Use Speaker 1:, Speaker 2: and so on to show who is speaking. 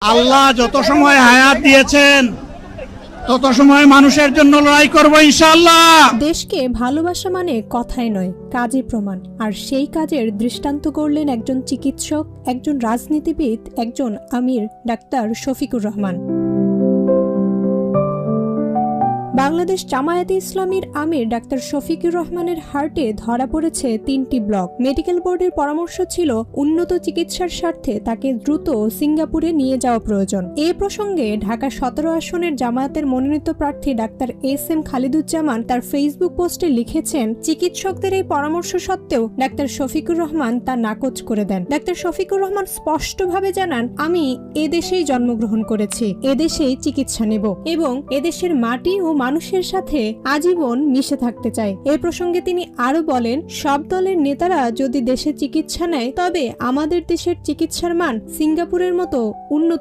Speaker 1: আল্লাহ যত সময় হায়াত দিয়েছেন তত সময় মানুষের জন্য লড়াই করব ইনশাআল্লাহ।
Speaker 2: দেশকে ভালোবাসা মানে কথাই নয়, কাজে প্রমাণ। আর সেই কাজের দৃষ্টান্ত করলেন একজন চিকিৎসক, একজন রাজনীতিবিদ, একজন আমির, ডাক্তার শফিকুর রহমান। বাংলাদেশ জামায়াতে ইসলামীর আমির ডাক্তার শফিকুর রহমানের হার্টে ধরা পড়েছে 3টি ব্লক। মেডিকেল বোর্ডের পরামর্শ ছিল উন্নত চিকিৎসার স্বার্থে তাকে দ্রুত সিঙ্গাপুরে নিয়ে যাওয়া প্রয়োজন। এ প্রসঙ্গে ঢাকা 17 আসনের জামায়াতের মনোনীত প্রার্থী ডাক্তার SM খালিদুজ্জামান তার ফেসবুক পোস্টে লিখেছেন, চিকিৎসকদের এই পরামর্শ সত্ত্বেও ডাক্তার শফিকুর রহমান তা নাকচ করে দেন। ডাক্তার শফিকুর রহমান স্পষ্টভাবে জানান, আমি এদেশেই জন্মগ্রহণ করেছি, এদেশেই চিকিৎসা নেব এবং এদেশের মাটি ও মানুষের সাথে আজীবন মিশে থাকতে চায়। এ প্রসঙ্গে তিনি আরো বলেন, সব দলের নেতারা যদি দেশে চিকিৎসা নেয় তবে আমাদের দেশের চিকিৎসার মান সিঙ্গাপুরের মতো উন্নত